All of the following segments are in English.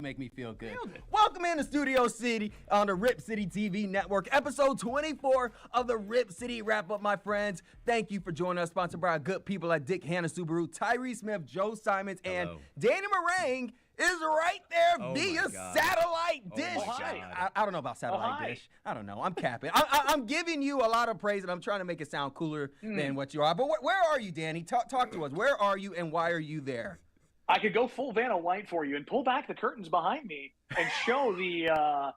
Make me feel good. Welcome into Studio City on the Rip City TV network, episode 24 of the Rip City Wrap-Up, my friends. Thank you for joining us, sponsored by our good people at Dick Hanna Subaru, Tyree Smith, Joe Simons, and Danny Marang is right there via satellite dish. I don't know about satellite dish. I don't know. I'm capping. I'm giving you a lot of praise, and I'm trying to make it sound cooler than what you are. But where are you, Danny? Talk to us. Where are you, and why are you there? I could go full Vanna White for you and pull back the curtains behind me and show the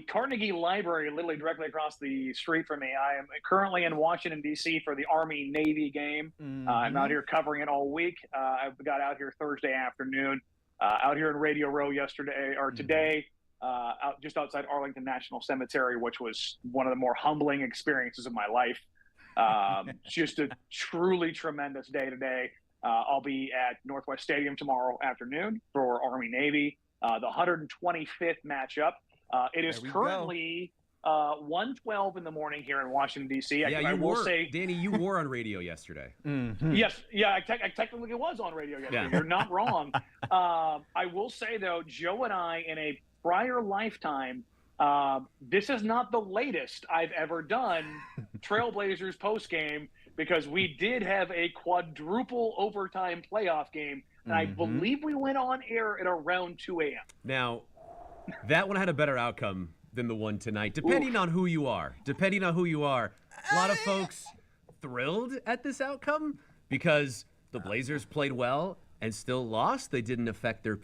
Carnegie Library literally directly across the street from me. I am currently in Washington, D.C. for the Army-Navy game. I'm out here covering it all week. I got out here Thursday afternoon, out here in Radio Row today, just outside Arlington National Cemetery, which was one of the more humbling experiences of my life. Just a truly tremendous day today. I'll be at Northwest Stadium tomorrow afternoon for Army-Navy, the 125th matchup. It is currently 1:12 in the morning here in Washington, D.C. I will say, Danny, you were on radio yesterday. Yes, I technically was on radio yesterday. Yeah. You're not wrong. I will say, though, Joe and I, in a prior lifetime, this is not the latest I've ever done Trailblazers postgame, because we did have a quadruple overtime playoff game, and I believe we went on air at around 2 a.m. Now, that one had a better outcome than the one tonight, depending on who you are. A lot of folks thrilled at this outcome because the Blazers played well and still lost. They didn't affect their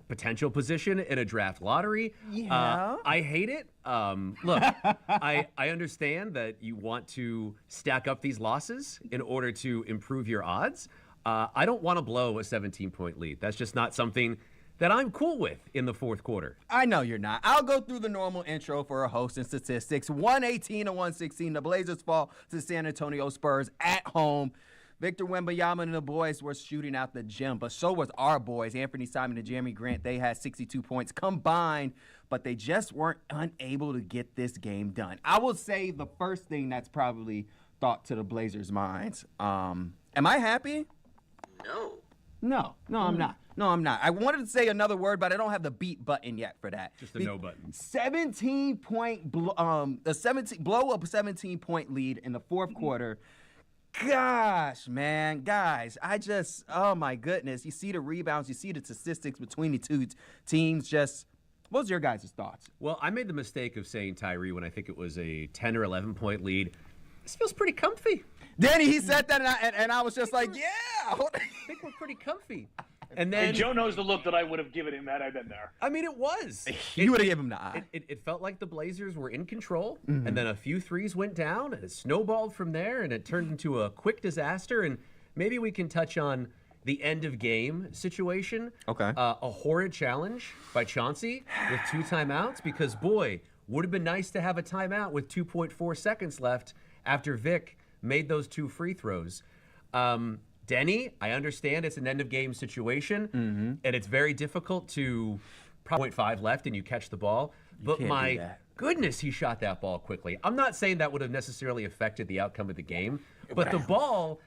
potential position in a draft lottery. I hate it. Look, I understand that you want to stack up these losses in order to improve your odds. I don't want to blow a 17-point lead. That's just not something that I'm cool with in the fourth quarter. I know you're not. I'll go through the normal intro for a host and statistics. 118-116, the Blazers fall to San Antonio Spurs at home. Victor Wembanyama and the boys were shooting out the gym, but so was our boys, Anthony Simon and Jeremy Grant. They had 62 points combined, but they just weren't unable to get this game done. I will say the first thing that's probably thought to the Blazers' minds, am I happy? No, I'm not. I wanted to say another word, but I don't have the beat button yet for that. Just the no button. 17-point blow up, a 17-point lead in the fourth quarter. Gosh, man, guys, oh my goodness. You see the rebounds, you see the statistics between the two teams. What was your guys' thoughts? Well, I made the mistake of saying Tyree when I think it was a 10 or 11-point lead. This feels pretty comfy. Danny, he said that, and I was just like, yeah. I think we're pretty comfy. And then Joe knows the look that I would have given him had I been there. I mean, it was. You would have given him the eye. It felt like the Blazers were in control, and then a few threes went down, and it snowballed from there, and it turned into a quick disaster. And maybe we can touch on the end-of-game situation. Okay. A horrid challenge by Chauncey with 2 timeouts, because, boy, would have been nice to have a timeout with 2.4 seconds left after Vic made those 2 free throws. Deni, I understand it's an end-of-game situation, and it's very difficult to probably 0.5 left and you catch the ball. But my goodness, he shot that ball quickly. I'm not saying that would have necessarily affected the outcome of the game, but the ball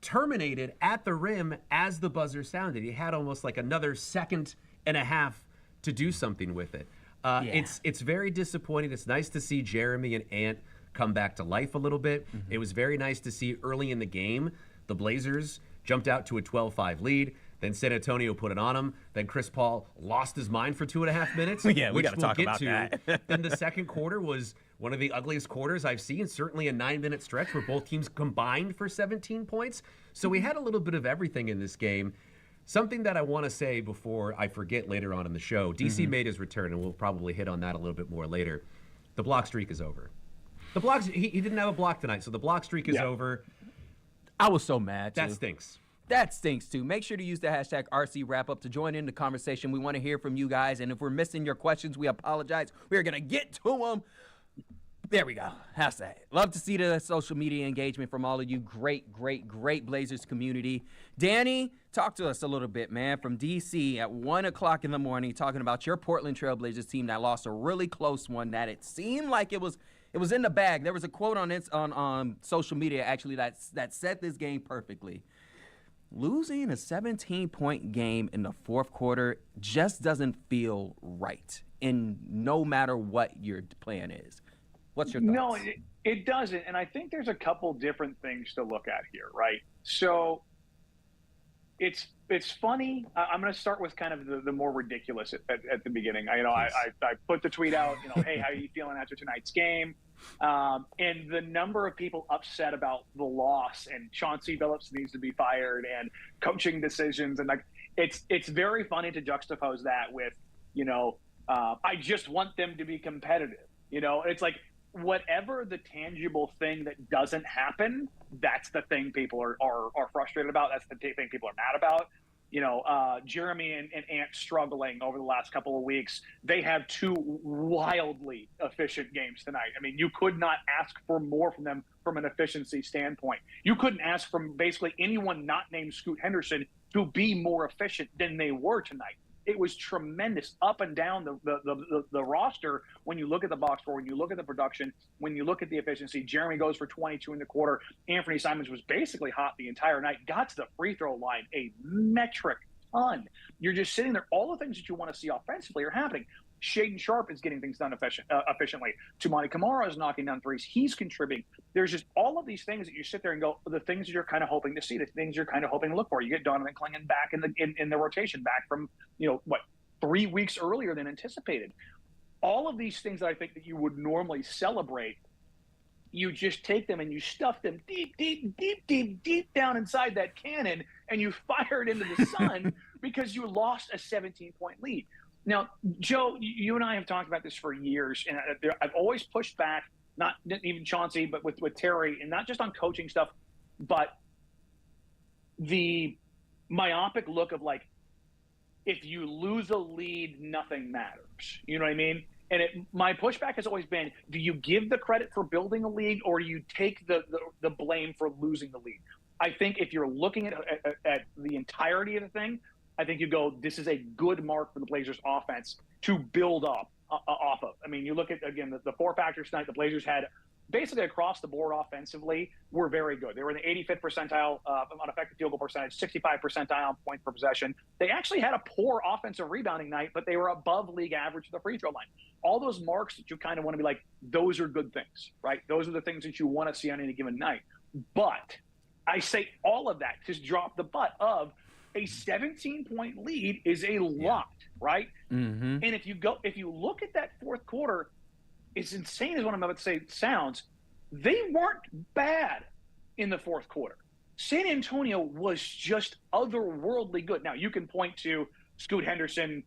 terminated at the rim as the buzzer sounded. He had almost like another second and a half to do something with it. It's very disappointing. It's nice to see Jeremy and Ant come back to life a little bit. It was very nice to see early in the game the Blazers jumped out to a 12-5 lead. Then San Antonio put it on them. Then Chris Paul lost his mind for 2.5 minutes. We got to talk about that. Then the second quarter was one of the ugliest quarters I've seen, certainly a 9-minute stretch where both teams combined for 17 points. So we had a little bit of everything in this game. Something that I want to say before I forget later on in the show, DC made his return, and we'll probably hit on that a little bit more later. The block streak is over. He didn't have a block tonight, so the block streak is over. I was so mad, too. That stinks. That stinks, too. Make sure to use the hashtag RCWrapUp to join in the conversation. We want to hear from you guys, and if we're missing your questions, we apologize. We are going to get to them. There we go. Hashtag. Love to see the social media engagement from all of you. Great Blazers community. Danny, talk to us a little bit, man, from D.C. at 1 o'clock in the morning, talking about your Portland Trailblazers team that lost a really close one that it seemed like it was in the bag. There was a quote on social media, actually, that set this game perfectly. losing a 17-point game in the fourth quarter just doesn't feel right, and no matter what your plan is. What's your thoughts? No, it doesn't. And I think there's a couple different things to look at here, right? So it's funny. I'm going to start with kind of the more ridiculous at the beginning. I put the tweet out, hey, how are you feeling after tonight's game? And the number of people upset about the loss and Chauncey Billups needs to be fired and coaching decisions. And like, it's very funny to juxtapose that with, I just want them to be competitive. It's like, whatever the tangible thing that doesn't happen, that's the thing people are frustrated about. That's the thing people are mad about. Jeremy and Ant struggling over the last couple of weeks. They have two wildly efficient games tonight. I mean, you could not ask for more from them from an efficiency standpoint. You couldn't ask from basically anyone not named Scoot Henderson to be more efficient than they were tonight. It was tremendous up and down the roster. When you look at the box score, when you look at the production, when you look at the efficiency, Jeremy goes for 22 in the quarter. Anthony Simons was basically hot the entire night, got to the free throw line a metric ton. You're just sitting there. All the things that you want to see offensively are happening. Shaden Sharp is getting things done efficiently. Tumani Kamara is knocking down threes. He's contributing. There's just all of these things that you sit there and go, the things that you're kind of hoping to see, the things you're kind of hoping to look for. You get Donovan Clingan back in the rotation, back from 3 weeks earlier than anticipated. All of these things that I think that you would normally celebrate, you just take them and you stuff them deep down inside that cannon, and you fire it into the sun because you lost a 17-point lead. Now, Joe, you and I have talked about this for years, and I've always pushed back, not even Chauncey, but with Terry, and not just on coaching stuff, but the myopic look of like, if you lose a lead, nothing matters. You know what I mean? And my pushback has always been, do you give the credit for building a lead, or do you take the blame for losing the lead? I think if you're looking at the entirety of the thing, I think you go, this is a good mark for the Blazers offense to build up off of. I mean, you look at, again, the four factors tonight the Blazers had basically across the board offensively were very good. They were in the 85th percentile on effective field goal percentage, 65th percentile on points per possession. They actually had a poor offensive rebounding night, but they were above league average to the free throw line. All those marks that you kind of want to be like, those are good things, right? Those are the things that you want to see on any given night. But I say all of that just drop the butt of a 17-point lead is a lot, right? Mm-hmm. And if you look at that fourth quarter, as insane as what I'm about to say sounds, they weren't bad in the fourth quarter. San Antonio was just otherworldly good. Now, you can point to Scoot Henderson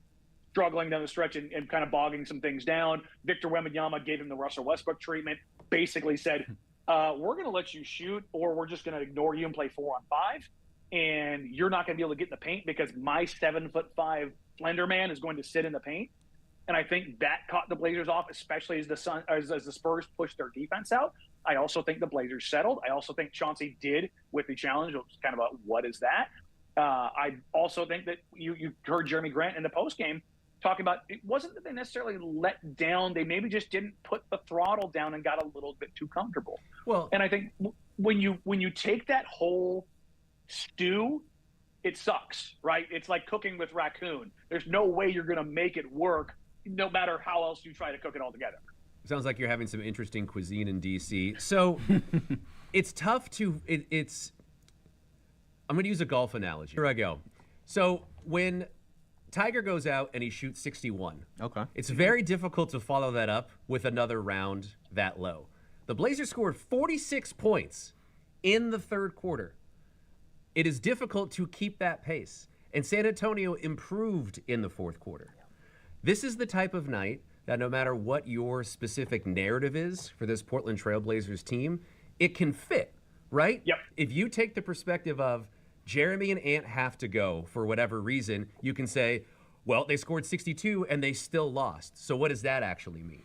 struggling down the stretch and kind of bogging some things down. Victor Wembanyama gave him the Russell Westbrook treatment, basically said, we're going to let you shoot, or we're just going to ignore you and play 4-on-5. And you're not going to be able to get in the paint because my 7'5" slender man is going to sit in the paint. And I think that caught the Blazers off, especially as the Spurs pushed their defense out. I also think the Blazers settled. I also think Chauncey did with the challenge. It was kind of a, what is that? I also think that you heard Jeremy Grant in the postgame talking about, it wasn't that they necessarily let down. They maybe just didn't put the throttle down and got a little bit too comfortable. Well, and I think when you take that whole stew, it sucks, right? It's like cooking with raccoon. There's no way you're going to make it work no matter how else you try to cook it all together. Sounds like you're having some interesting cuisine in DC. So it's tough to, I'm going to use a golf analogy. Here I go. So when Tiger goes out and he shoots 61, okay, it's very difficult to follow that up with another round that low. The Blazers scored 46 points in the third quarter. It is difficult to keep that pace. And San Antonio improved in the fourth quarter. This is the type of night that no matter what your specific narrative is for this Portland Trail Blazers team, it can fit, right? Yep. If you take the perspective of Jeremy and Ant have to go for whatever reason, you can say, well, they scored 62 and they still lost. So what does that actually mean?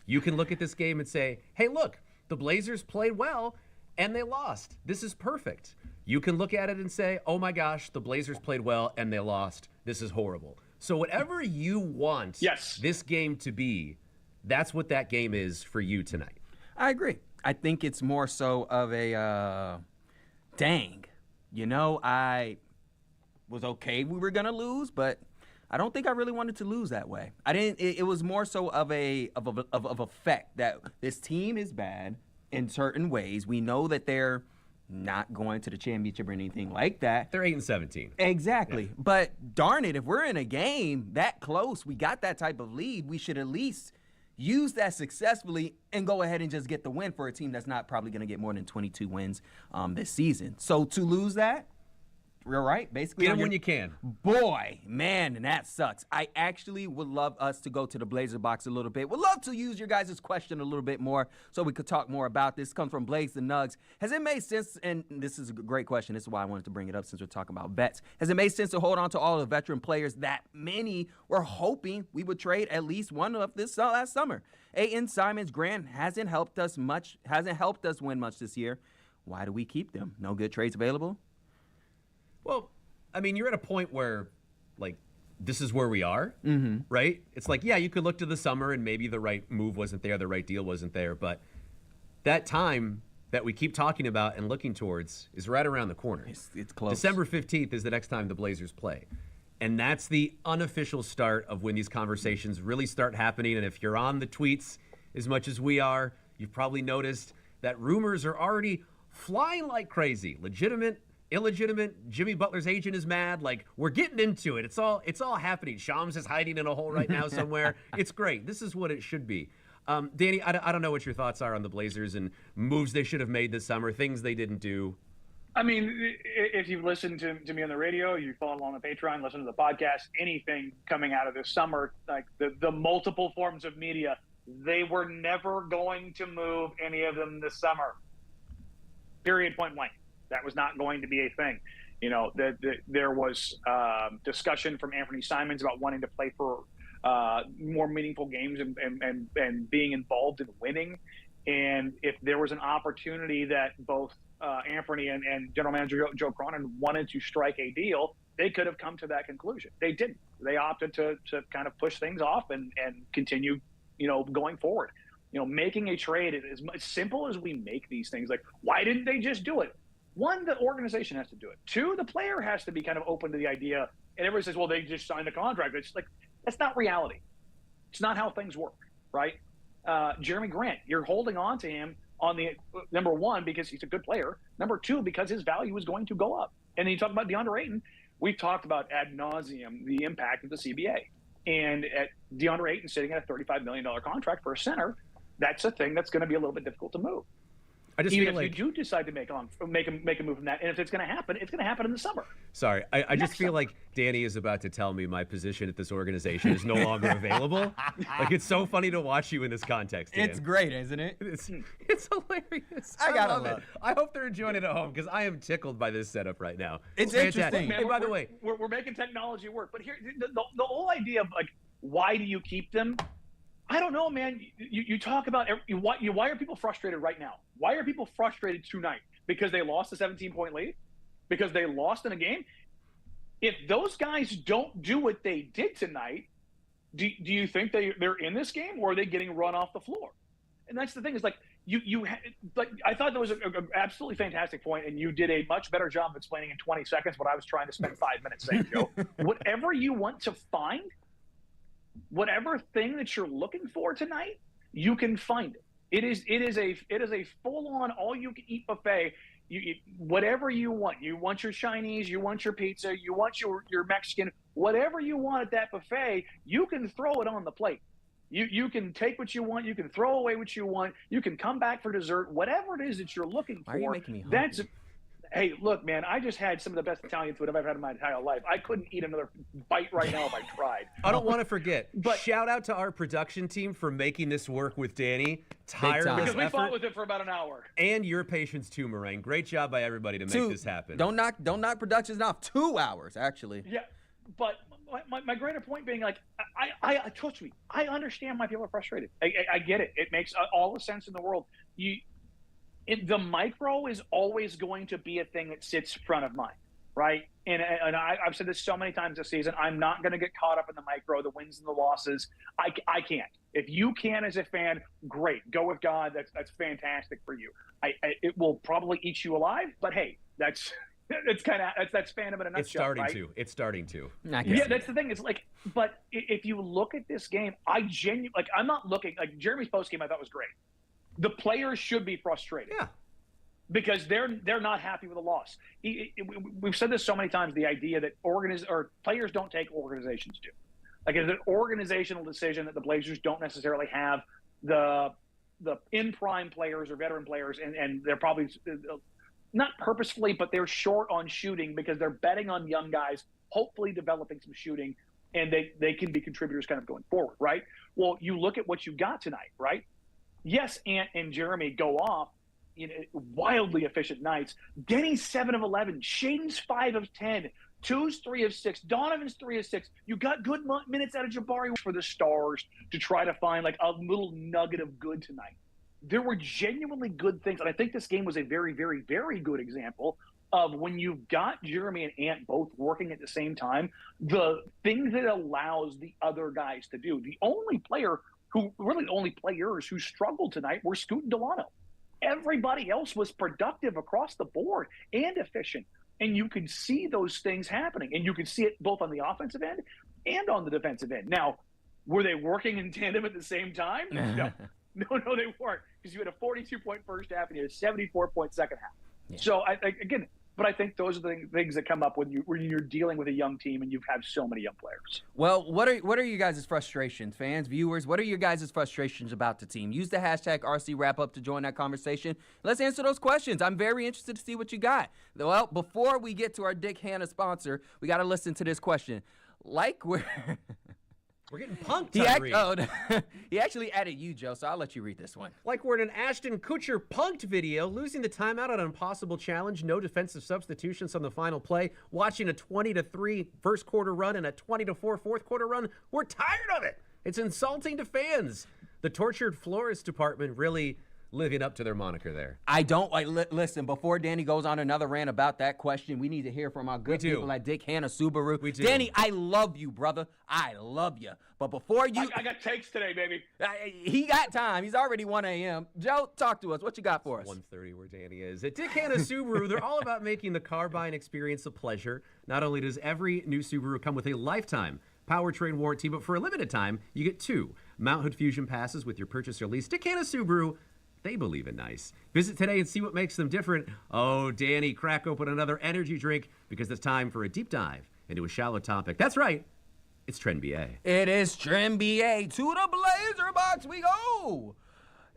You can look at this game and say, hey, look, the Blazers played well and they lost. This is perfect. You can look at it and say, oh my gosh, the Blazers played well and they lost. This is horrible. So whatever you want this game to be, that's what that game is for you tonight. I agree. I think it's more so of a dang. I was okay we were gonna lose, but I don't think I really wanted to lose that way. I didn't. It was more so of a fact that this team is bad in certain ways. We know that they're not going to the championship or anything like that. They're 8-17. Exactly. Yeah. But darn it, if we're in a game that close, we got that type of lead, we should at least use that successfully and go ahead and just get the win for a team that's not probably going to get more than 22 wins this season. So to lose that, you're right, basically. Get them when you can. Boy, man, and that sucks. I actually would love us to go to the Blazer box a little bit. Would love to use your guys' question a little bit more so we could talk more about this. Comes from Blaze the Nugs. Has it made sense, and this is a great question, this is why I wanted to bring it up since we're talking about vets. Has it made sense to hold on to all the veteran players that many were hoping we would trade at least one of this last summer? Ayton, Simons, Grant hasn't helped us win much this year. Why do we keep them? No good trades available? Well, I mean, you're at a point where, like, this is where we are, right? It's like, yeah, you could look to the summer and maybe the right move wasn't there, the right deal wasn't there, but that time that we keep talking about and looking towards is right around the corner. It's close. December 15th is the next time the Blazers play. And that's the unofficial start of when these conversations really start happening. And if you're on the tweets as much as we are, you've probably noticed that rumors are already flying like crazy. Legitimate, illegitimate. Jimmy Butler's agent is mad. Like, we're getting into it. It's all happening. Shams is hiding in a hole right now somewhere. It's great. This is what it should be. Danny, I don't know what your thoughts are on the Blazers and moves they should have made this summer, things they didn't do. I mean, if you've listened to me on the radio, you follow along on Patreon, listen to the podcast, anything coming out of this summer, like the multiple forms of media, they were never going to move any of them this summer. Period, point blank. That was not going to be a thing. There was discussion from Anthony Simons about wanting to play for more meaningful games and being involved in winning. And if there was an opportunity that both Anthony and General Manager Joe Cronin wanted to strike a deal, they could have come to that conclusion. They didn't. They opted to kind of push things off and continue, going forward. Making a trade is as simple as we make these things. Like, why didn't they just do it? One, the organization has to do it. Two, the player has to be kind of open to the idea. And everybody says, well, they just signed a contract. It's like, that's not reality. It's not how things work, right? Jeremy Grant, you're holding on to him on the number one, because he's a good player. Number two, because his value is going to go up. And then you talk about DeAndre Ayton. We've talked about ad nauseum the impact of the CBA. And at DeAndre Ayton sitting at a $35 million contract for a center, that's a thing that's going to be a little bit difficult to move. I just Even feel if like you do decide to make a move from that, and if it's going to happen, it's going to happen in the summer. Sorry, I just feel like Danny is about to tell me my position at this organization is no longer available. Like, it's so funny to watch you in this context, Dan. It's great, isn't it? It's hilarious. I gotta love love it. I hope they're enjoying it at home because I am tickled by this setup right now. It's fantastic. interesting. Man, And by the way, we're making technology work. But here, the whole idea of, like, why do you keep them? I don't know, man. You talk about why are people frustrated right now? Why are people frustrated tonight? Because they lost a 17-point lead? Because they lost in a game? If those guys don't do what they did tonight, do you think they're in this game, or are they getting run off the floor? And that's the thing, is like I thought that was an absolutely fantastic point, and you did a much better job of explaining in 20 seconds what I was trying to spend 5 minutes saying, Joe. Whatever you want to find, whatever thing that you're looking for tonight, you can find it. It is a full-on all-you-can-eat buffet. You eat whatever you want. You want your Chinese, you want your pizza, you want your Mexican, whatever you want at that buffet, you can throw it on the plate. You can take what you want, you can throw away what you want, you can come back for dessert, whatever it is that you're looking for. Why are you making me hungry? Hey, look, man, I just had some of the best Italian food I've ever had in my entire life. I couldn't eat another bite right now if I tried. I don't want to forget. But shout out to our production team for making this work with Danny. Tireless because we effort. fought with it for about an hour. And your patience too, Marang. Great job by everybody to make this happen. Don't knock productions off. 2 hours, actually. Yeah, but my greater point being, like, I trust me, I understand why people are frustrated. I get it. It makes all the sense in the world. The micro is always going to be a thing that sits front of mind, right? And I've said this so many times this season. I'm not going to get caught up in the micro, the wins and the losses. I can't. If you can as a fan, great. Go with God. That's fantastic for you. It will probably eat you alive, but hey, that's It's kind of that's fandom in a nutshell. It's starting right? to. It's starting to. Yeah, that's the thing. It's like, but if you look at this game, I'm not looking like Jeremy's post game. I thought was great. The players should be frustrated. Yeah. Because they're not happy with the loss. We've said this so many times. The idea that players don't take, organizations do. Like it's an organizational decision that the Blazers don't necessarily have the in prime players or veteran players, and they're probably not purposefully, but they're short on shooting because they're betting on young guys, hopefully developing some shooting, and they can be contributors kind of going forward, right? Well, you look at what you got tonight, right? Yes, Ant and Jeremy go off. Wildly efficient nights. Denny's 7 of 11. Shaden's 5 of 10. Two's 3 of 6. Donovan's 3 of 6. You got good minutes out of Jabari for the Stars to try to find like a little nugget of good tonight. There were genuinely good things, and I think this game was a very, very, very good example of when you've got Jeremy and Ant both working at the same time, the thing that allows the other guys to do. The only players who struggled tonight were Scoot and Delano. Everybody else was productive across the board and efficient. And you could see those things happening. And you could see it both on the offensive end and on the defensive end. Now, were they working in tandem at the same time? No. No, they weren't. Because you had a 42-point first half and you had a 74-point second half. Yeah. So, but I think those are the things that come up when you're dealing with a young team and you have so many young players. Well, what are you guys' frustrations, fans, viewers? What are your guys' frustrations about the team? Use the hashtag RCWrapUp to join that conversation. Let's answer those questions. I'm very interested to see what you got. Well, before we get to our Dick Hanna sponsor, we got to listen to this question. We're getting punked, Tyree. He actually added you, Joe, so I'll let you read this one. Like we're in an Ashton Kutcher punked video, losing the timeout on an impossible challenge, no defensive substitutions on the final play, watching a 20-3 first quarter run and a 20-4 fourth quarter run. We're tired of it. It's insulting to fans. The tortured florist department really living up to their moniker there. I don't listen. Before Danny goes on another rant about that question, we need to hear from our good people at Dick Hanna Subaru. We do. Danny, I love you, brother. I love you. But before you, I got takes today, baby. He got time. He's already 1 a.m. Joe, talk to us. What you got for us? 1:30 where Danny is. At Dick Hanna Subaru, they're all about making the car buying experience a pleasure. Not only does every new Subaru come with a lifetime powertrain warranty, but for a limited time, you get 2 Mount Hood Fusion passes with your purchase or lease. Dick Hanna Subaru, they believe in nice. Visit today and see what makes them different. Oh, Danny, crack open another energy drink because it's time for a deep dive into a shallow topic. That's right. It's Trend BA. It is Trend BA. To the Blazer box we go.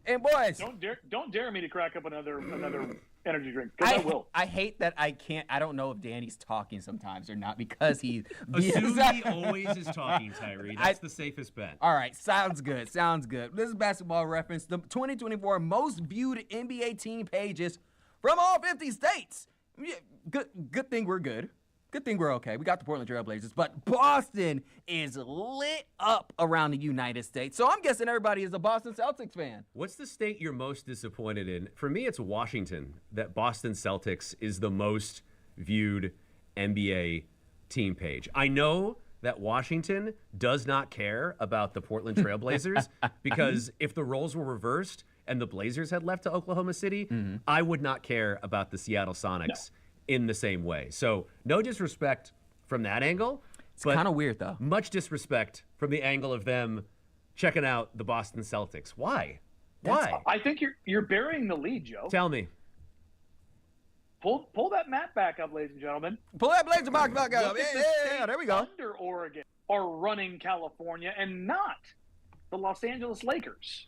And boys, don't dare me to crack up another energy drink, because I will. I hate that I can't. I don't know if Danny's talking sometimes or not because he assume he always is talking, Tyree. That's the safest bet. All right, sounds good. This is Basketball Reference, the 2024 most viewed NBA team pages from all 50 states. Yeah, good thing we're good. Good thing we're okay. We got the Portland Trail Blazers, but Boston is lit up around the United States. So I'm guessing everybody is a Boston Celtics fan. What's the state you're most disappointed in? For me, it's Washington, that Boston Celtics is the most viewed NBA team page. I know that Washington does not care about the Portland Trail Blazers because if the roles were reversed and the Blazers had left to Oklahoma City, I would not care about the Seattle Sonics. No. In the same way. So no disrespect from that angle. It's kind of weird, though. Much disrespect from the angle of them checking out the Boston Celtics. Why? Why? I think you're burying the lead, Joe. Tell me. Pull that map back up, ladies and gentlemen. Pull that Blazer box back up. Yeah, there we go. Under Oregon are running California and not the Los Angeles Lakers.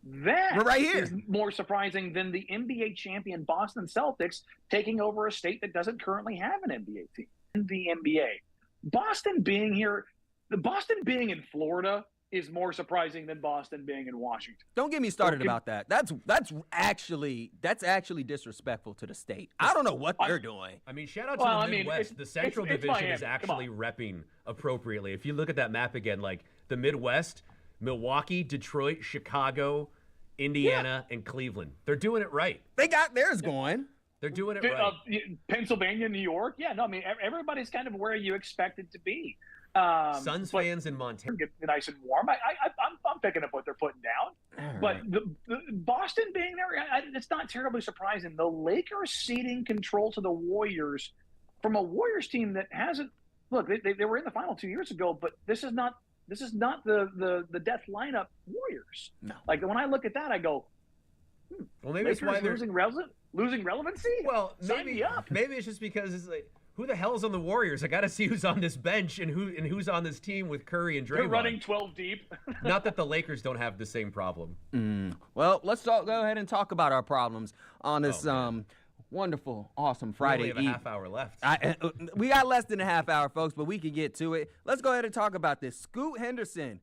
That We're right here. is more surprising than the NBA champion Boston Celtics taking over a state that doesn't currently have an NBA team in the NBA. Boston being in Florida is more surprising than Boston being in Washington. Don't get me started about that. That's actually disrespectful to the state. I don't know what they're doing. I mean, shout out to the Midwest. The Central Division is actually repping appropriately. If you look at that map again, like the Midwest, Milwaukee, Detroit, Chicago, Indiana, and Cleveland. They're doing it right. They got theirs going. They're doing it right. Pennsylvania, New York. Yeah, no, I mean, everybody's kind of where you expect it to be. Suns fans in Montana. Get nice and warm. I'm picking up what they're putting down. All But right. the Boston being there, it's not terribly surprising. The Lakers ceding control to the Warriors from a Warriors team that hasn't. Look, they were in the final 2 years ago, but this is not the death lineup Warriors. No. Like when I look at that, I go, Well, maybe that's Lakers why they're losing relevancy. Well, Sign me up. maybe it's just because it's like, who the hell's on the Warriors? I got to see who's on this bench and who's on this team with Curry and Draymond. They're running 12 deep. Not that the Lakers don't have the same problem. Well, let's go ahead and talk about our problems on this wonderful, awesome Friday We only have a half hour left. We got less than a half hour, folks, but we can get to it. Let's go ahead and talk about this. Scoot Henderson.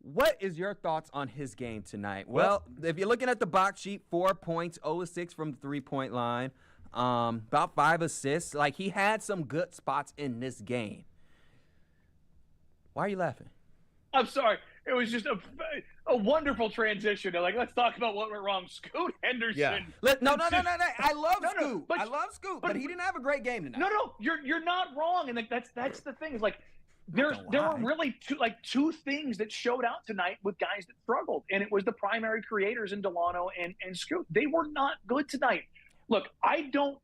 What is your thoughts on his game tonight? Well, if you're looking at the box sheet, 4 points, 0-6 from the three-point line, about 5 assists. Like, he had some good spots in this game. Why are you laughing? I'm sorry. It was just a wonderful transition. Like, let's talk about what went wrong. Scoot Henderson. Yeah. No. I love No, Scoot. but- I love Scoot, but he didn't have a great game tonight. No, you're not wrong, and like that's the thing. Is like there were really two things that showed out tonight with guys that struggled, and it was the primary creators in Delano and Scoot. They were not good tonight. Look, I don't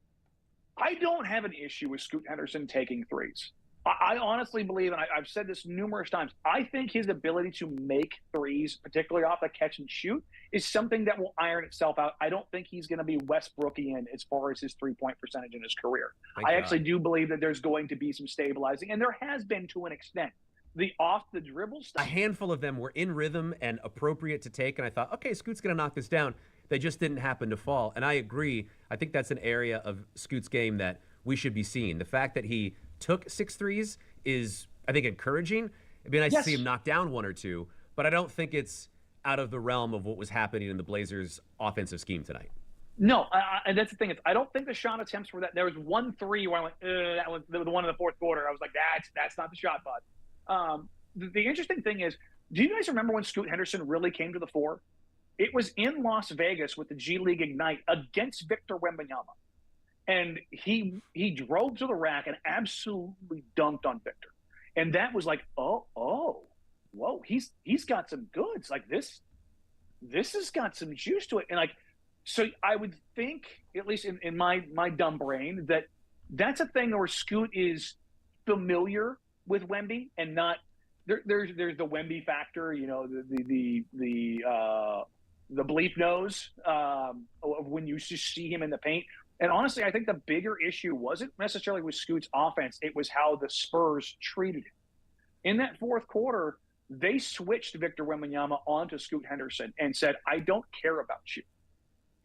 have an issue with Scoot Henderson taking threes. I honestly believe, and I've said this numerous times, I think his ability to make threes, particularly off the catch and shoot, is something that will iron itself out. I don't think he's going to be Westbrookian as far as his three-point percentage in his career. I actually do believe that there's going to be some stabilizing, and there has been to an extent. The off-the-dribble stuff. A handful of them were in rhythm and appropriate to take, and I thought, okay, Scoot's going to knock this down. They just didn't happen to fall. And I agree. I think that's an area of Scoot's game that we should be seeing. The fact that he took 6 threes is, I think, encouraging. It'd be nice to see him knock down 1 or 2, but I don't think it's out of the realm of what was happening in the Blazers' offensive scheme tonight. No, and that's the thing. I don't think the shot attempts were that. There was 1 3 where I went, that was the one in the fourth quarter. I was like, that's not the shot, bud. The interesting thing is, do you guys remember when Scoot Henderson really came to the fore? It was in Las Vegas with the G League Ignite against Victor Wembanyama. And he drove to the rack and absolutely dunked on Victor. And that was like, whoa, he's got some goods. Like this has got some juice to it. And like, so I would think, at least in my dumb brain, that that's a thing where Scoot is familiar with Wemby and not there's the Wemby factor, you know, the bleep nose of when you see him in the paint. And honestly, I think the bigger issue wasn't necessarily with Scoot's offense. It was how the Spurs treated him. In that fourth quarter, they switched Victor Wembanyama onto Scoot Henderson and said, I don't care about you.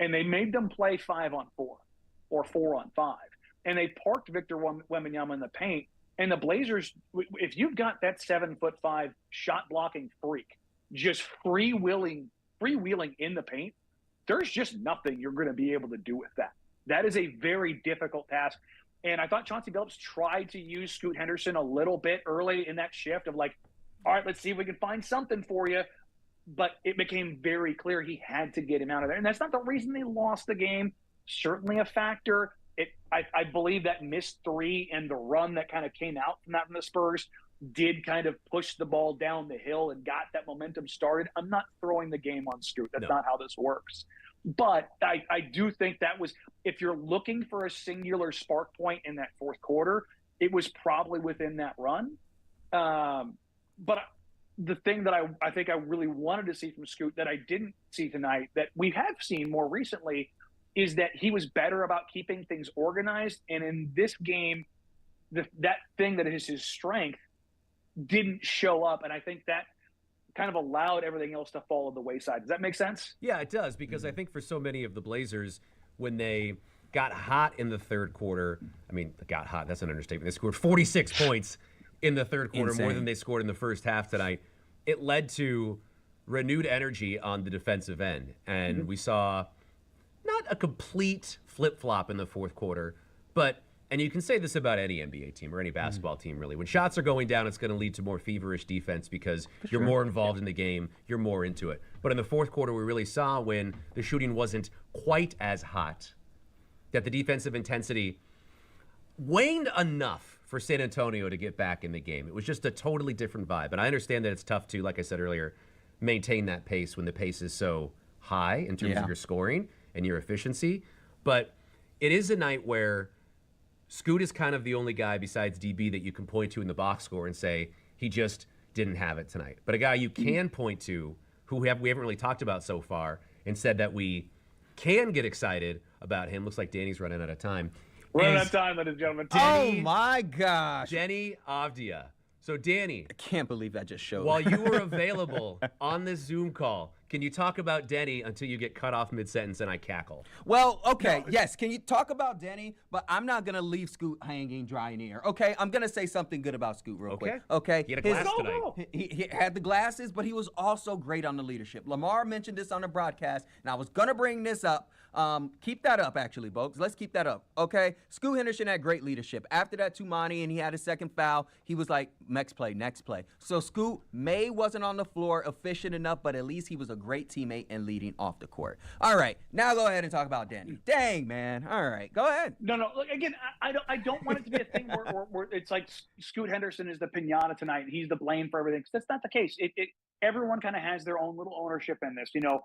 And they made them play 5-on-4 or 4-on-5. And they parked Victor Wembanyama in the paint. And the Blazers, if you've got that 7'5" shot blocking freak just freewheeling in the paint, there's just nothing you're going to be able to do with that. That is a very difficult task. And I thought Chauncey Billups tried to use Scoot Henderson a little bit early in that shift of like, all right, let's see if we can find something for you. But it became very clear he had to get him out of there. And that's not the reason they lost the game. Certainly a factor. I believe that missed 3 and the run that kind of came out from that from the Spurs did kind of push the ball down the hill and got that momentum started. I'm not throwing the game on Scoot. That's not how this works. But I do think that was, if you're looking for a singular spark point in that fourth quarter, it was probably within that run. But the thing that I think I really wanted to see from Scoot that I didn't see tonight, that we have seen more recently, is that he was better about keeping things organized. And in this game, that thing that is his strength didn't show up. And I think that kind of allowed everything else to fall on the wayside. Does that make sense? Yeah, it does, because I think for so many of the Blazers, when they got hot in the third quarter, I mean, got hot, that's an understatement. They scored 46 points in the third quarter, more than they scored in the first half tonight. It led to renewed energy on the defensive end. And we saw not a complete flip-flop in the fourth quarter, but, and you can say this about any NBA team or any basketball team, really. When shots are going down, it's going to lead to more feverish defense because you're more involved in the game, you're more into it. But in the fourth quarter, we really saw when the shooting wasn't quite as hot, that the defensive intensity waned enough for San Antonio to get back in the game. It was just a totally different vibe. And I understand that it's tough to, like I said earlier, maintain that pace when the pace is so high in terms of your scoring and your efficiency. But it is a night where Scoot is kind of the only guy besides DB that you can point to in the box score and say he just didn't have it tonight. But a guy you can point to who we haven't really talked about so far and said that we can get excited about him. Looks like Danny's running out of time. Running out of time, ladies and gentlemen. Oh, my gosh. Deni Avdija. So, Danny, I can't believe that just showed. while you were available on this Zoom call, can you talk about Deni until you get cut off mid-sentence and I cackle? Well, okay, yes. Can you talk about Deni? But I'm not going to leave Scoot hanging dry in the air. Okay, I'm going to say something good about Scoot real quick. Okay? He had a glass tonight. He had the glasses, but he was also great on the leadership. Lamar mentioned this on the broadcast, and I was going to bring this up. Keep that up, actually, folks. Let's keep that up, okay? Scoot Henderson had great leadership. After that Tumani and he had his second foul, he was like, next play, next play. So Scoot wasn't on the floor efficient enough, but at least he was a great teammate and leading off the court. All right, now go ahead and talk about Deni. Dang, man. All right, go ahead. No. Look, again, I don't want it to be a thing where it's like Scoot Henderson is the pinata tonight and he's the blame for everything. 'Cause that's not the case. Everyone kind of has their own little ownership in this. You know,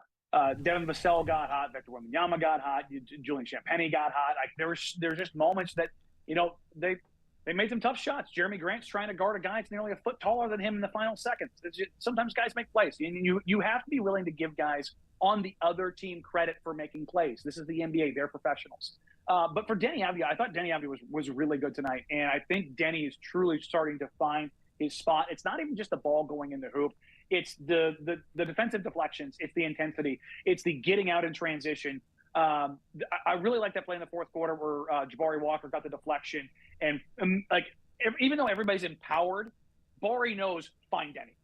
Devin Vassell got hot, Victor Wembanyama got hot, Julian Champagnie got hot. Like there's just moments that, you know, they made some tough shots. Jeremy Grant's trying to guard a guy that's nearly a foot taller than him in the final seconds. Sometimes guys make plays, and you have to be willing to give guys on the other team credit for making plays. This is the NBA; they're professionals. But for Deni Avdija, I thought Deni Avdija was really good tonight, and I think Deni is truly starting to find his spot. It's not even just the ball going in the hoop. It's the defensive deflections. It's the intensity. It's the getting out in transition. I really like that play in the fourth quarter where Jabari Walker got the deflection. And even though everybody's empowered, Bari knows, find Deni.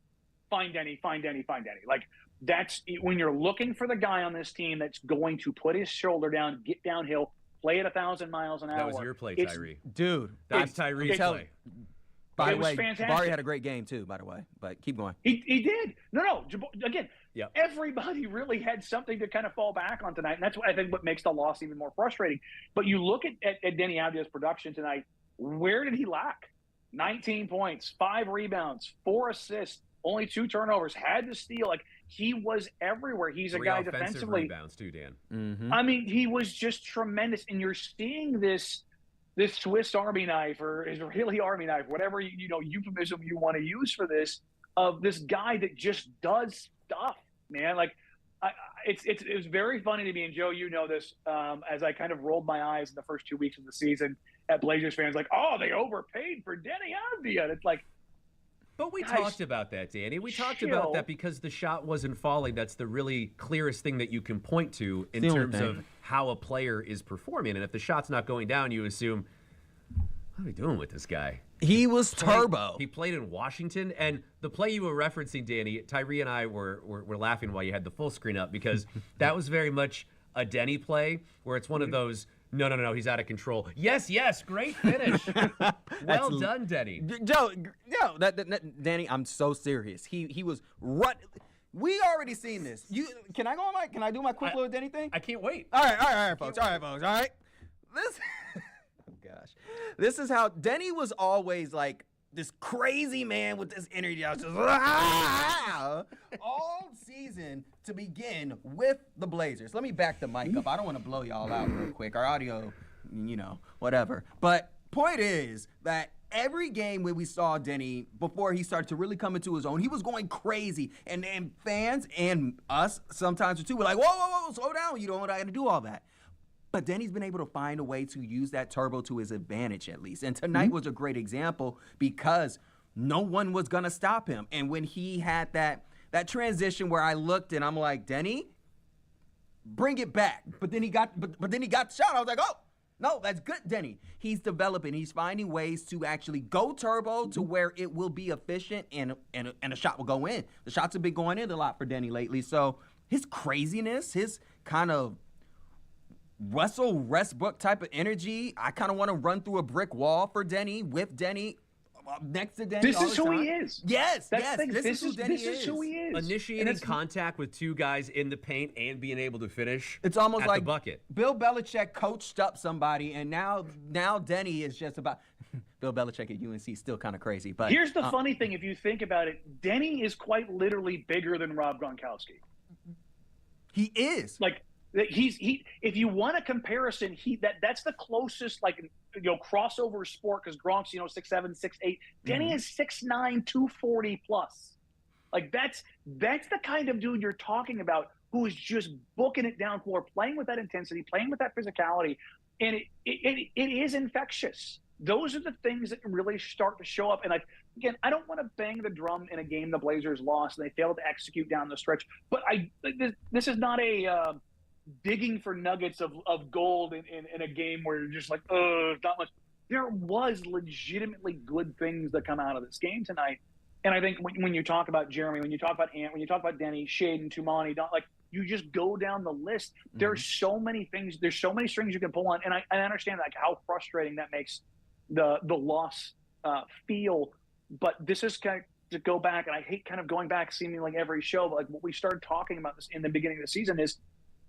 Find Deni, find Deni, find Deni. Like, that's when you're looking for the guy on this team that's going to put his shoulder down, get downhill, play at 1,000 miles an hour. That was your play, Tyree. Dude. That's Tyree's play. By the was way, fantastic. Bari had a great game too, by the way. But keep going. He did. No. Again, everybody really had something to kind of fall back on tonight. And that's what I think what makes the loss even more frustrating. But you look at Deni Avdija's production tonight, where did he lack? 19 points, 5 rebounds, 4 assists, only 2 turnovers, had to steal. Like, he was everywhere. He's a guy defensively. Rebounds too, Dan. Mm-hmm. I mean, he was just tremendous. And you're seeing this Swiss Army knife or Israeli Army knife, whatever euphemism you want to use for this, of this guy that just does stuff, man. Like, it was very funny to me, and Joe, you know this, as I kind of rolled my eyes in the first 2 weeks of the season at Blazers fans, like, oh, they overpaid for Deni Avdija. And it's like, but we talked about that, Danny. We talked about that because the shot wasn't falling. That's the really clearest thing that you can point to in terms of how a player is performing. And if the shot's not going down, you assume, what are we doing with this guy? He was turbo. He played in Washington. And the play you were referencing, Danny, Tyree and I were laughing while you had the full screen up because that was very much a Deni play where it's one of those, no, he's out of control. Yes, great finish. Well done, Deni. Joe, Danny, I'm so serious. He was run. We already seen this. Can I go on can I do my quick little Deni thing? I can't wait. All right, folks. All right. This oh gosh. This is how Deni was always like this crazy man with this energy. I was just all season to begin with the Blazers. Let me back the mic up. I don't want to blow y'all out real quick. Our audio, whatever. But point is that every game when we saw Deni, before he started to really come into his own, he was going crazy. And fans and us sometimes too were like, whoa, slow down. You don't got to do all that. But Deni's been able to find a way to use that turbo to his advantage at least. And tonight was a great example because no one was going to stop him. And when he had that transition where I looked and I'm like, Deni, bring it back. But then he got the shot. I was like, oh, no, that's good, Deni. He's developing. He's finding ways to actually go turbo to where it will be efficient and a shot will go in. The shots have been going in a lot for Deni lately. So his craziness, his kind of Russell Westbrook type of energy, I kind of want to run through a brick wall for Deni, with Deni, next to Deni. This is who he is. Yes. This is who he is. Initiating contact with 2 guys in the paint and being able to finish. It's almost at like the bucket. Bill Belichick coached up somebody, and now Deni is just about. Bill Belichick at UNC is still kind of crazy. But here's the funny thing: if you think about it, Deni is quite literally bigger than Rob Gronkowski. He is like he. If you want a comparison, that's the closest crossover sport because Gronk's 6'7", 6'8". Deni is 6'9", 240 plus. Like that's the kind of dude you're talking about who is just booking it down floor, playing with that intensity, playing with that physicality, and it is infectious. Those are the things that really start to show up. And again, I don't want to bang the drum in a game the Blazers lost and they failed to execute down the stretch. But this is not a digging for nuggets of gold in a game where you're just like, not much. There was legitimately good things that come out of this game tonight. And I think when you talk about Jeremy, when you talk about Ant, when you talk about Deni, Shaden, Tumani, you just go down the list. There's so many things. There's so many strings you can pull on. And I understand how frustrating that makes the loss feel. But this is kind of to go back, and I hate kind of going back seeming like every show, but like what we started talking about this in the beginning of the season is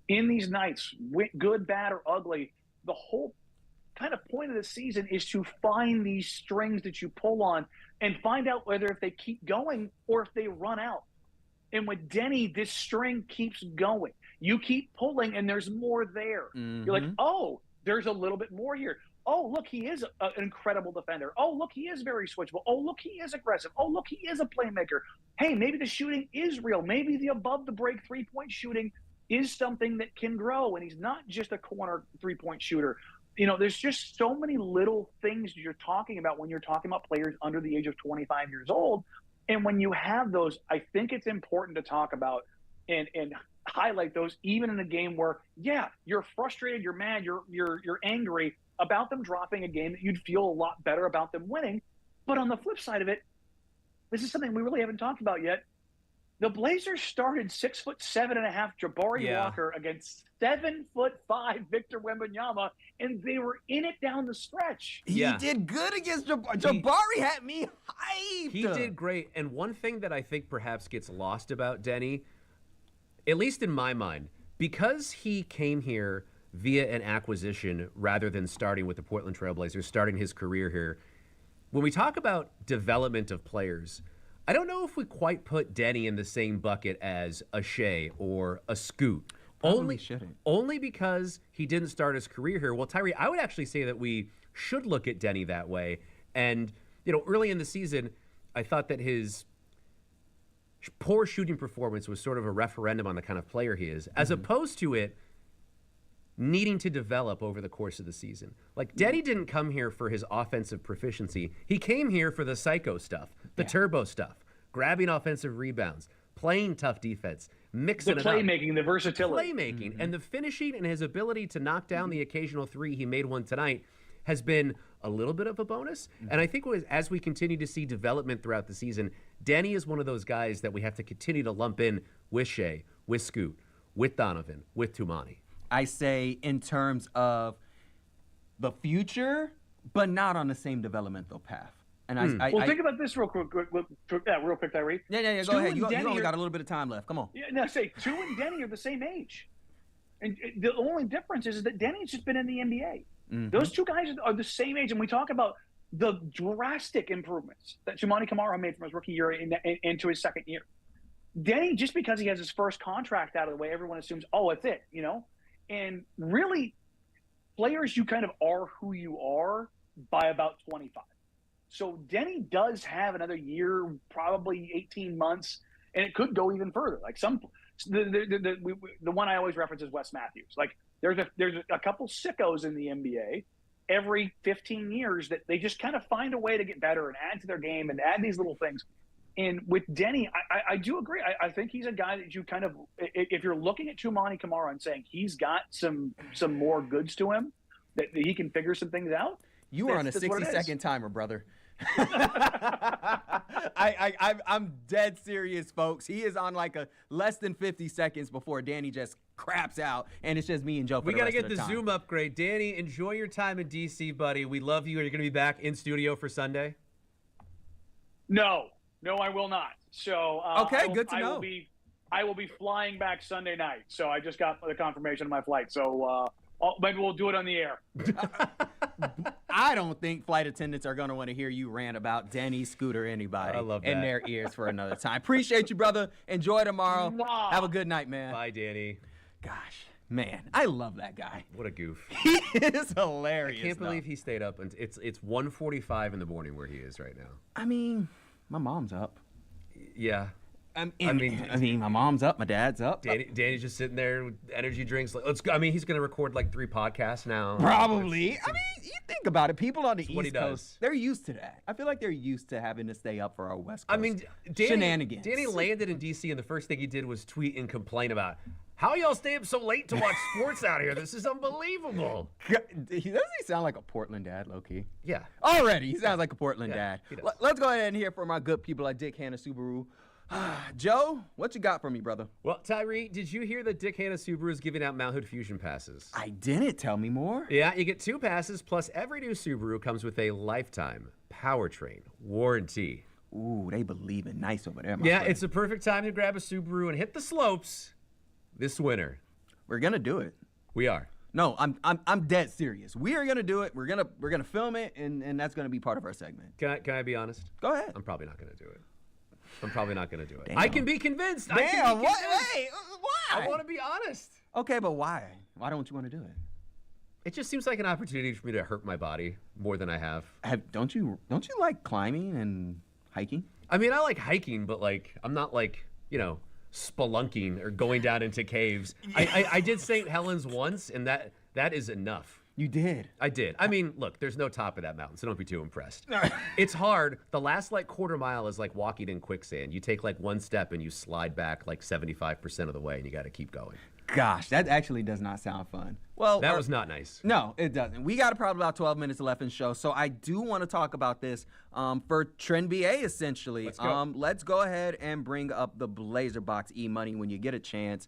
in these nights, good, bad, or ugly, the whole kind of point of the season is to find these strings that you pull on and find out whether if they keep going or if they run out. And with Deni, this string keeps going. You keep pulling and there's more there. You're like, oh, there's a little bit more here. Oh, look, he is an incredible defender. Oh, look, he is very switchable. Oh, look, he is aggressive. Oh, look, he is a playmaker. Hey, maybe the shooting is real. Maybe the above the break 3-point shooting is something that can grow. And he's not just a corner 3-point shooter. There's just so many little things you're talking about when you're talking about players under the age of 25 years old. And when you have those, I think it's important to talk about and highlight those, even in a game where, yeah, you're frustrated, you're mad, you're angry about them dropping a game that you'd feel a lot better about them winning. But on the flip side of it, this is something we really haven't talked about yet. The Blazers started 6'7.5" Jabari Walker against 7'5" Victor Wembanyama, and they were in it down the stretch. He did good against Jabari. Had me hyped. He did great. And one thing that I think perhaps gets lost about Deni, at least in my mind, because he came here via an acquisition rather than starting with the Portland Trail Blazers, starting his career here. When we talk about development of players, I don't know if we quite put Deni in the same bucket as a Shea or a Scoot. Only because he didn't start his career here. Well, Tyree, I would actually say that we should look at Deni that way. And, early in the season, I thought that his poor shooting performance was sort of a referendum on the kind of player he is, as opposed to it needing to develop over the course of the season. Like, Deni didn't come here for his offensive proficiency. He came here for the psycho stuff, the turbo stuff, grabbing offensive rebounds, playing tough defense, mixing it up. The playmaking, the versatility. Playmaking, and the finishing and his ability to knock down the occasional three, he made one tonight, has been a little bit of a bonus. And I think as we continue to see development throughout the season, Deni is one of those guys that we have to continue to lump in with Shea, with Scoot, with Donovan, with Tumani. I say in terms of the future, but not on the same developmental path. And think about this real quick, Tyree. Yeah, go ahead. You only got a little bit of time left. Come on. Yeah, say Tu and Deni are the same age. And the only difference is that Denny's just been in the NBA. Those two guys are the same age. And we talk about the drastic improvements that Tumani Kamara made from his rookie year into his second year. Deni, just because he has his first contract out of the way, everyone assumes, it's it, And really, players, you kind of are who you are by about 25. So Deni does have another year, probably 18 months, and it could go even further. Like the one I always reference is Wes Matthews. Like there's a couple sickos in the NBA every 15 years that they just kind of find a way to get better and add to their game and add these little things. And with Deni, I do agree. I think he's a guy that you kind of, if you're looking at Tumani Kamara and saying he's got some more goods to him, that he can figure some things out. You are on a 60-second timer, brother. I'm dead serious, folks. He is on like a less than 50 seconds before Deni just craps out, and it's just me and Joe. We got to get the Zoom upgrade. Deni, enjoy your time in DC, buddy. We love you. Are you going to be back in studio for Sunday? No, I will not. So okay, good to know. I will be flying back Sunday night. So I just got the confirmation of my flight. So maybe we'll do it on the air. I don't think flight attendants are going to want to hear you rant about Denny, Scooter, anybody I love in that. their ears for another time. Appreciate you, brother. Enjoy tomorrow. Mwah. Have a good night, man. Bye, Danny. Gosh, man, I love that guy. What a goof. He is hilarious. Can't believe he stayed up. And it's 1:45 in the morning where he is right now. I mean, my mom's up. Yeah. I mean, my mom's up, my dad's up. Danny's just sitting there with energy drinks. Like, let's go. I mean, he's gonna record like 3 podcasts now. Probably. I mean, you think about it. People on the what he East does. Coast, they're used to that. I feel like they're used to having to stay up for our West Coast I mean, shenanigans. Danny landed in D.C. and the first thing he did was tweet and complain about how y'all stay up so late to watch sports out here. This is unbelievable. Doesn't he sound like a Portland dad, low-key? Yeah. Already, he sounds like a Portland Yeah, dad. he does. Let's go ahead and hear from our good people at Dick Hanna Subaru. Joe, what you got for me, brother? Well, Tyree, did you hear that Dick Hanna Subaru is giving out Mount Hood Fusion passes? I didn't. Tell me more. Yeah, you get 2 passes, plus every new Subaru comes with a lifetime powertrain warranty. Ooh, they believe in nice over there, my Yeah, friend. it's a perfect time to grab a Subaru and hit the slopes this winter. We're gonna do it. We are. No, I'm dead serious. We are gonna do it. We're gonna film it, and that's gonna be part of our segment. Can I be honest? Go ahead. I'm probably not going to do it. I'm probably not going to do it. Damn. I can be convinced. I Damn, can be what? convinced. Wait, why? I want to be honest. Okay, but why? Why don't you want to do it? It just seems like an opportunity for me to hurt my body more than I have. Don't you like climbing and hiking? I mean, I like hiking, but like I'm not like, spelunking or going down into caves. I did St. Helens once, and that is enough. You did. I did. I mean, look, there's no top of that mountain, so don't be too impressed. It's hard. The last like quarter mile is like walking in quicksand. You take like 1 step and you slide back like 75% of the way, and you got to keep going. Gosh, that actually does not sound fun. Well, That was not nice. No, it doesn't. We got probably about 12 minutes left in the show, so I do want to talk about this for Trend BA, essentially. Let's go. Let's go ahead and bring up the Blazer Box E-Money when you get a chance.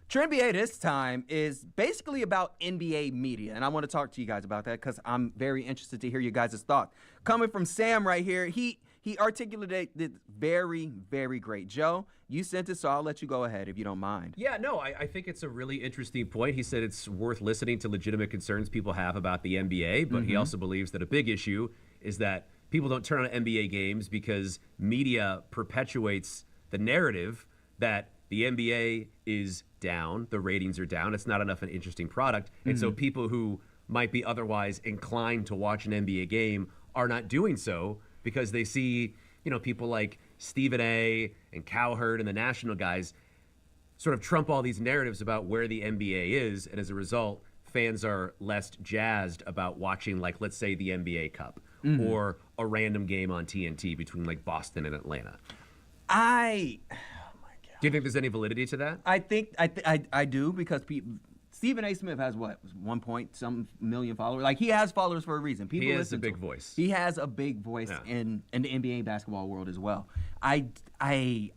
Trend BA this time is basically about NBA media, and I want to talk to you guys about that because I'm very interested to hear you guys' thoughts. Coming from Sam right here, he articulated it very, very great. Joe, you sent it, so I'll let you go ahead if you don't mind. Yeah, no, I think it's a really interesting point. He said it's worth listening to legitimate concerns people have about the NBA, but he also believes that a big issue is that people don't turn on NBA games because media perpetuates the narrative that the NBA is down, the ratings are down, it's not enough an interesting product, and so people who might be otherwise inclined to watch an NBA game are not doing so because they see, people like Stephen A. and Cowherd and the national guys sort of trump all these narratives about where the NBA is, and as a result, fans are less jazzed about watching, like, let's say, the NBA Cup or a random game on TNT between, like, Boston and Atlanta. Do you think there's any validity to that? I think I do because Stephen A. Smith has what 1 point some million followers. Like he has followers for a reason. People He has listen a to big him. voice. He has a big voice Yeah. in the NBA basketball world as well. I can't.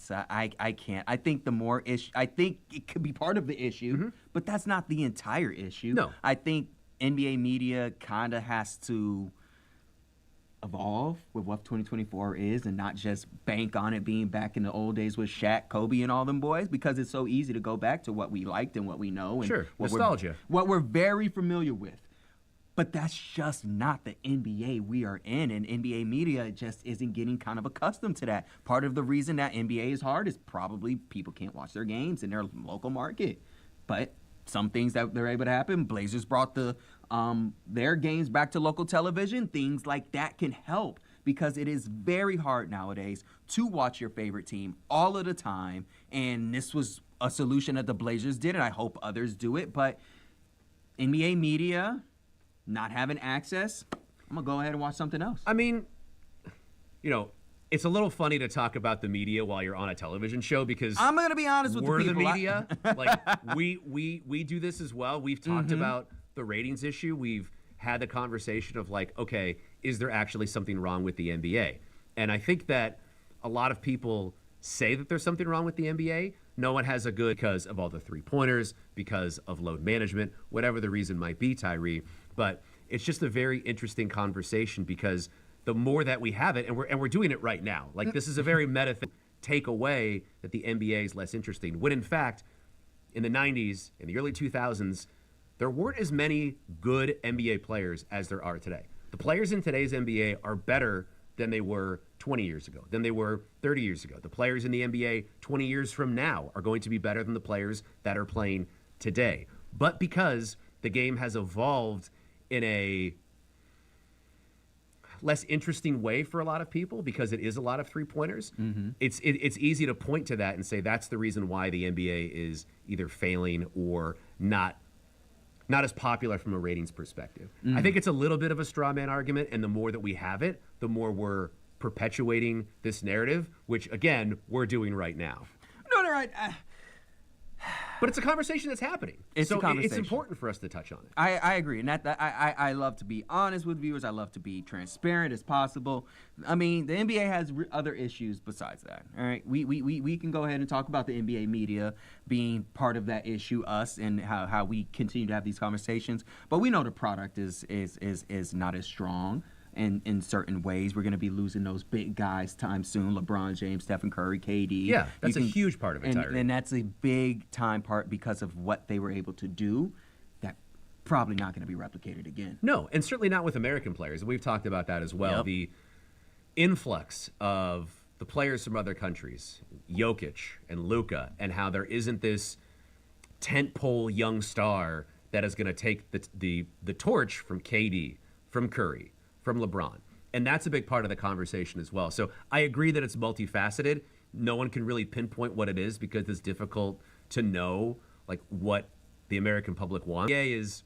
I can't. I think the more issue. I think it could be part of the issue, but that's not the entire issue. No. I think NBA media kind of has to evolve with what 2024 is and not just bank on it being back in the old days with Shaq, Kobe, and all them boys because it's so easy to go back to what we liked and what we know. And Sure, what nostalgia. what we're very familiar with. But that's just not the NBA we are in, and NBA media just isn't getting kind of accustomed to that. Part of the reason that NBA is hard is probably people can't watch their games in their local market. But some things that they're able to happen, Blazers brought their games back to local television. Things like that can help because it is very hard nowadays to watch your favorite team all of the time. And this was a solution that the Blazers did, and I hope others do it. But NBA media not having access, I'm going to go ahead and watch something else. I mean, it's a little funny to talk about the media while you're on a television show because I'm going to be honest with we're the the people. media. Like we do this as well. We've talked about the ratings issue. We've had the conversation of like, okay, is there actually something wrong with the NBA? And I think that a lot of people say that there's something wrong with the NBA. No one has a good because of all the three-pointers, because of load management, whatever the reason might be, Tyree. But it's just a very interesting conversation because the more that we have it, and we're doing it right now. Like this is a very meta thing. Take away that the NBA is less interesting. When in fact, in the 90s, in the early 2000s, there weren't as many good NBA players as there are today. The players in today's NBA are better than they were 20 years ago, than they were 30 years ago. The players in the NBA 20 years from now are going to be better than the players that are playing today. But because the game has evolved in a less interesting way for a lot of people, because it is a lot of three-pointers, it's easy to point to that and say that's the reason why the NBA is either failing or not as popular from a ratings perspective. I think it's a little bit of a straw man argument, and the more that we have it, the more we're perpetuating this narrative, which, again, we're doing right now. No, right. But it's a conversation that's happening. It's so a conversation. It's important for us to touch on it. I agree. And I love to be honest with viewers. I love to be transparent as possible. I mean, the NBA has other issues besides that. All right. We can go ahead and talk about the NBA media being part of that issue, us, and how we continue to have these conversations. But we know the product is not as strong. And in certain ways, we're going to be losing those big guys time soon. LeBron James, Stephen Curry, KD. Yeah, that's a huge part of it, Tyree. And that's a big time part because of what they were able to do. That probably not going to be replicated again. No, and certainly not with American players. We've talked about that as well. Yep. The influx of the players from other countries, Jokic and Luka, and how there isn't this tentpole young star that is going to take the torch from KD, from Curry, from LeBron. And that's a big part of the conversation as well. So I agree that it's multifaceted. No one can really pinpoint what it is because it's difficult to know like what the American public wants. The NBA is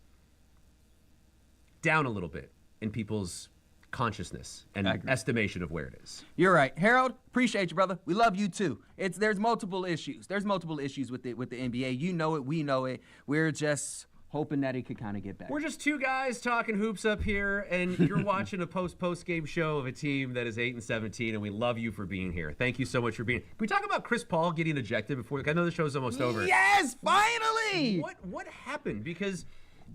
down a little bit in people's consciousness and estimation of where it is. You're right. Harold, appreciate you, brother. We love you too. There's multiple issues. There's multiple issues with the NBA. You know it, we know it. We're just hoping that it could kind of get better. We're just two guys talking hoops up here, and you're watching a post-game show of a team that is 8-17, and we love you for being here. Thank you so much for being here. Can we talk about Chris Paul getting ejected before? I know the show's almost over. Yes, finally! What happened? Because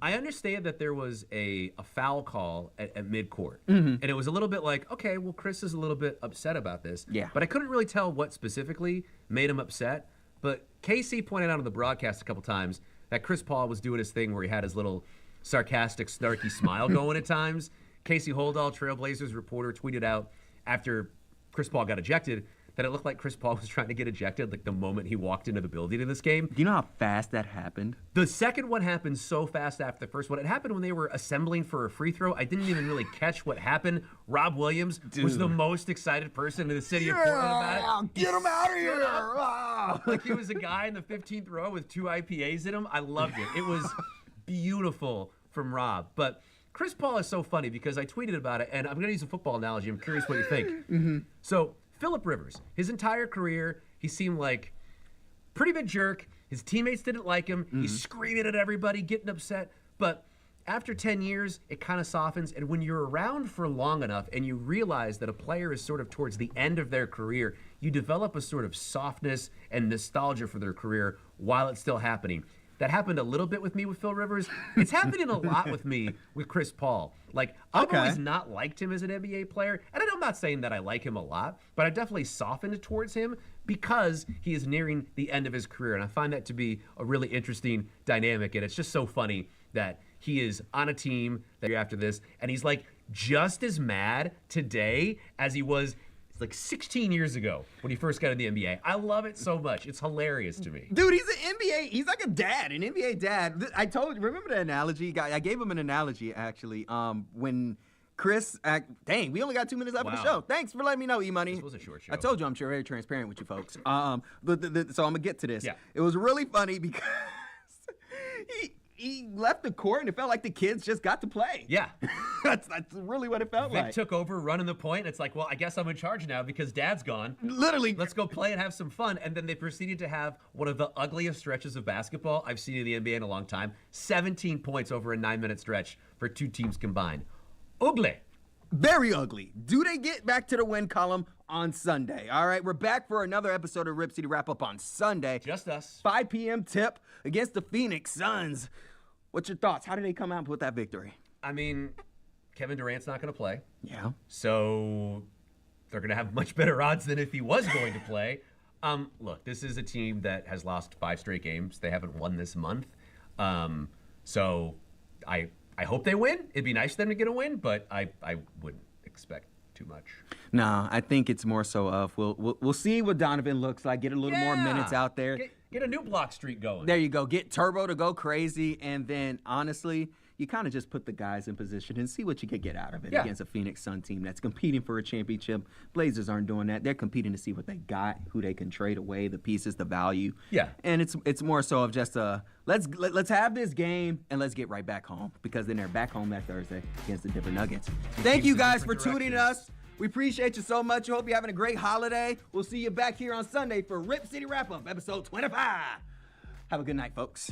I understand that there was a foul call at midcourt, and it was a little bit like, okay, well, Chris is a little bit upset about this. Yeah. But I couldn't really tell what specifically made him upset. But Casey pointed out on the broadcast a couple times that Chris Paul was doing his thing where he had his little sarcastic, snarky smile going at times. Casey Holdahl, Trailblazers reporter, tweeted out after Chris Paul got ejected that it looked like Chris Paul was trying to get ejected like the moment he walked into the building in this game. Do you know how fast that happened? The second one happened so fast after the first one. It happened when they were assembling for a free throw. I didn't even really catch what happened. Rob Williams was the most excited person in the city of Portland about it. Get him out of here! Like he was a guy in the 15th row with 2 IPAs in him. I loved it. It was beautiful from Rob. But Chris Paul is so funny because I tweeted about it, and I'm going to use a football analogy. I'm curious what you think. So Phillip Rivers, his entire career, he seemed like pretty big jerk. His teammates didn't like him. He's screaming at everybody, getting upset. But after 10 years, it kind of softens. And when you're around for long enough and you realize that a player is sort of towards the end of their career, you develop a sort of softness and nostalgia for their career while it's still happening. That happened a little bit with me with Phil Rivers. It's happening a lot with me with Chris Paul. Like, I've always not liked him as an NBA player. And I'm not saying that I like him a lot, but I definitely softened towards him because he is nearing the end of his career. And I find that to be a really interesting dynamic. And it's just so funny that he is on a team that after this, and he's like just as mad today as he was like 16 years ago when he first got in the NBA. I love it so much. It's hilarious to me. Dude, he's an NBA, he's like a dad, an NBA dad. I told you, remember the analogy? I gave him an analogy, actually, when Chris, dang, we only got 2 minutes left of the show. Thanks for letting me know, E-Money. This was a short show. I told you I'm sure very transparent with you folks. So I'm going to get to this. Yeah. It was really funny because he left the court and it felt like the kids just got to play. Yeah. That's really what it felt Vic like. took over running the point. It's like, well, I guess I'm in charge now because Dad's gone. Literally. Let's go play and have some fun. And then they proceeded to have one of the ugliest stretches of basketball I've seen in the NBA in a long time. 17 points over a 9-minute stretch for two teams combined. Ugly. Very ugly. Do they get back to the win column on Sunday? All right, we're back for another episode of Rip City Wrap Up on Sunday. Just us. 5 p.m. tip against the Phoenix Suns. What's your thoughts? How did they come out with that victory? I mean, Kevin Durant's not going to play. Yeah. So they're going to have much better odds than if he was going to play. Look, this is a team that has lost 5 straight games. They haven't won this month. So I hope they win. It'd be nice for them to get a win, but I wouldn't expect too much. No, I think it's more so of we'll see what Donovan looks like. Get a little more minutes out there. Get a new block streak going. There you go. Get Turbo to go crazy, and then honestly, you kind of just put the guys in position and see what you can get out of it against a Phoenix Sun team that's competing for a championship. Blazers aren't doing that. They're competing to see what they got, who they can trade away, the pieces, the value. Yeah. And it's more so of just let's have this game and let's get right back home, because then they're back home that Thursday against the Denver Nuggets. Thank you guys for tuning in us. We appreciate you so much. I hope you're having a great holiday. We'll see you back here on Sunday for Rip City Wrap Up, episode 25. Have a good night, folks.